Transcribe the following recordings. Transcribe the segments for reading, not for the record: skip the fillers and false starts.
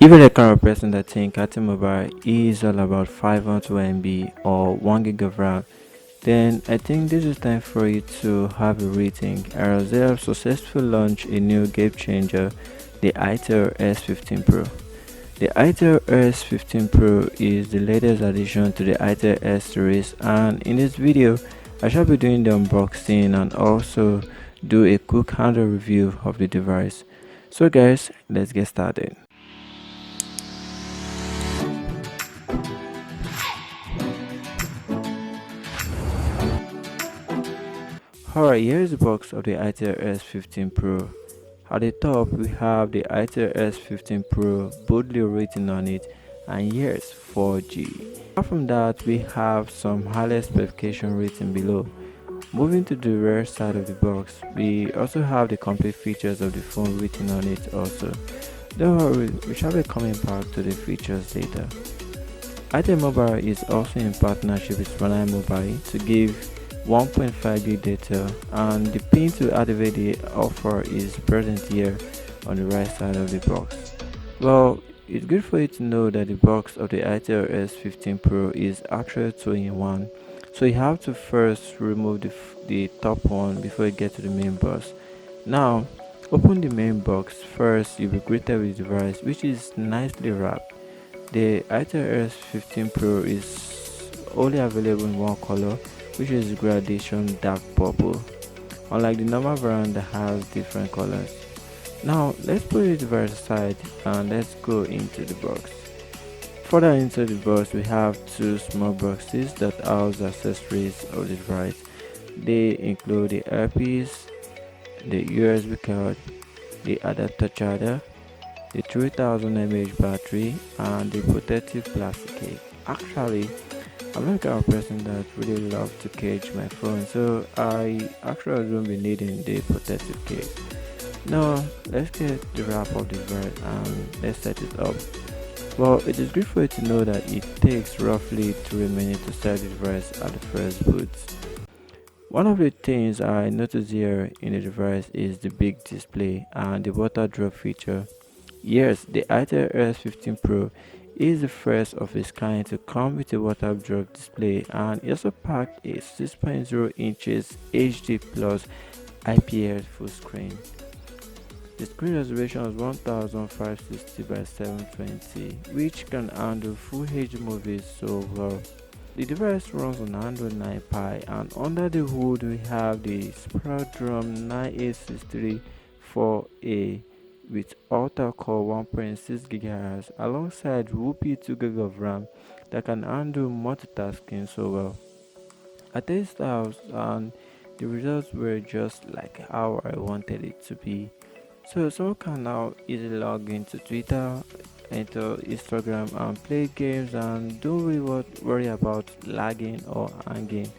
Even a kind of person that think Mobile is all about 512 MB or 1 gig of RAM, then I think this is time for you to have a rethink as they have successfully launched a new game changer, the Itel S15 Pro. The Itel S15 Pro is the latest addition to the Itel S-series, and in this video I shall be doing the unboxing and also do a quick handle review of the device. So guys, let's get started. Alright, here's the box of the Itel S15 Pro. At the top we have the Itel S15 Pro boldly written on it, and yes, 4G. Apart from that, we have some highlight specification written below. Moving to the rear side of the box, we also have the complete features of the phone written on it also. Don't worry, we shall be coming back to the features later. Itel Mobile is also in partnership with Lapland Mobile to give 1.5 gig data, and the pin to activate the offer is present here on the right side of the box. Well, it's good for you to know that the box of the Itel S15 Pro is actually 2-in-1, so you have to first remove the top one before you get to the main box. Now, open the main box. First, you'll be greeted with the device, which is nicely wrapped. The Itel S15 Pro is only available in one color, which is gradation dark purple, unlike the normal variant that has different colors. Now let's put the device aside and let's go into the box. Further into the box, we have two small boxes that house accessories of the device. They include the earpiece, the USB card, the adapter charger, the 3000 mAh battery, and the protective plastic case. Actually, I'm not the kind of person that really love to cage my phone, so I actually don't be needing the protective case. Now let's get the wrap of the device and let's set it up. Well, it is good for you to know that it takes roughly 3 minutes to set the device at the first boot. One of the things I noticed here in the device is the big display and the water drop feature. Yes, the Itel S15 Pro is the first of its kind to come with a water drop display, and it also packed a 6.0 inches HD plus IPS full screen. The screen resolution is 1560 by 720, which can handle full HD movies so well. The device runs on Android 9 Pie, and under the hood we have the Spectrum 9863 4A with Octa-core 1.6 GHz alongside whoopee 2 GB of RAM that can handle multitasking so well. I tested out and the results were just like how I wanted it to be. So someone can now easily log into Twitter, into Instagram and play games and don't really worry about lagging or hanging.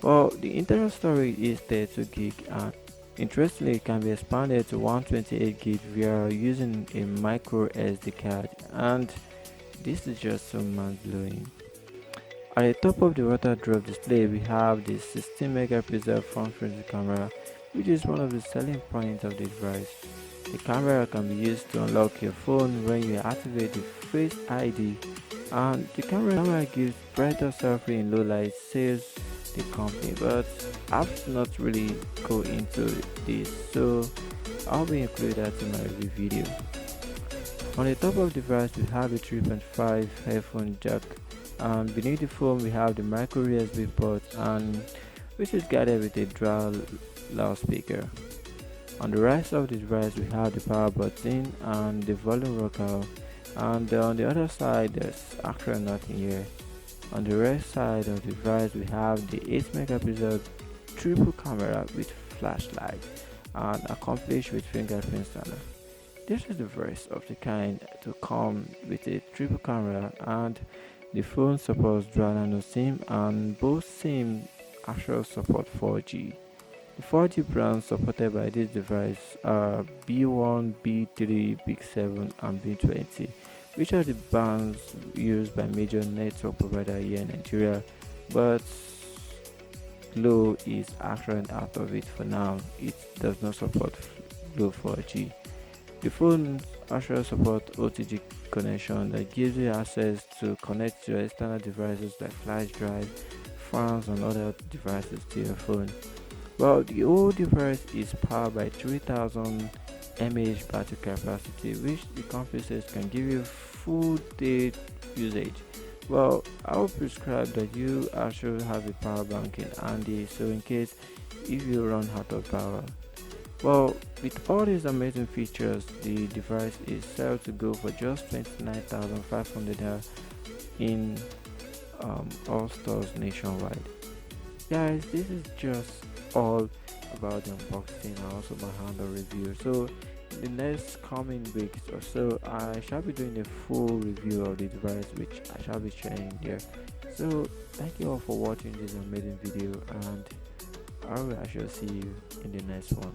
Well, the internal storage is 32 gig, and interestingly it can be expanded to 128 gig via using a micro SD card, and this is just so mind blowing. At the top of the water drop display, we have the 16 megapixel front-facing camera, which is one of the selling points of the device. The camera can be used to unlock your phone when you activate the Face ID, and the camera gives brighter selfie in low light, says the company, but I've not really go into this, so I'll be including that in my review video. On the top of the device, we have a 3.5 headphone jack, and beneath the phone we have the micro USB port, and which is guided with a dual loudspeaker. On the right side of the device we have the power button and the volume rocker, and on the other side there's actually nothing here. On the right side of the device we have the 8 megapixel triple camera with flashlight and accomplished with fingerprint scanner. This is the first of the kind to come with a triple camera, and the phone supports dual nano SIM, and both SIM actually support 4G. The 4G brands supported by this device are B1, B3, B7 and B20, which are the bands used by major network provider here in Nigeria, but Glo is actually out of it for now. It does not support Glo 4G. The phone Actually support OTG connection that gives you access to connect your external devices like flash drive, fans, and other devices to your phone. Well, the whole device is powered by 3000 mAh battery capacity, which the company says can give you full day usage. Well, I would prescribe that you actually have a power bank in handy, so in case if you run out of power. Well, with all these amazing features, the device is set to go for just 29,500 in all stores nationwide. Guys, this is just all about the unboxing and also my handle review. So in the next coming weeks or so, I shall be doing a full review of the device, which I shall be sharing here. So thank you all for watching this amazing video, and I shall see you in the next one.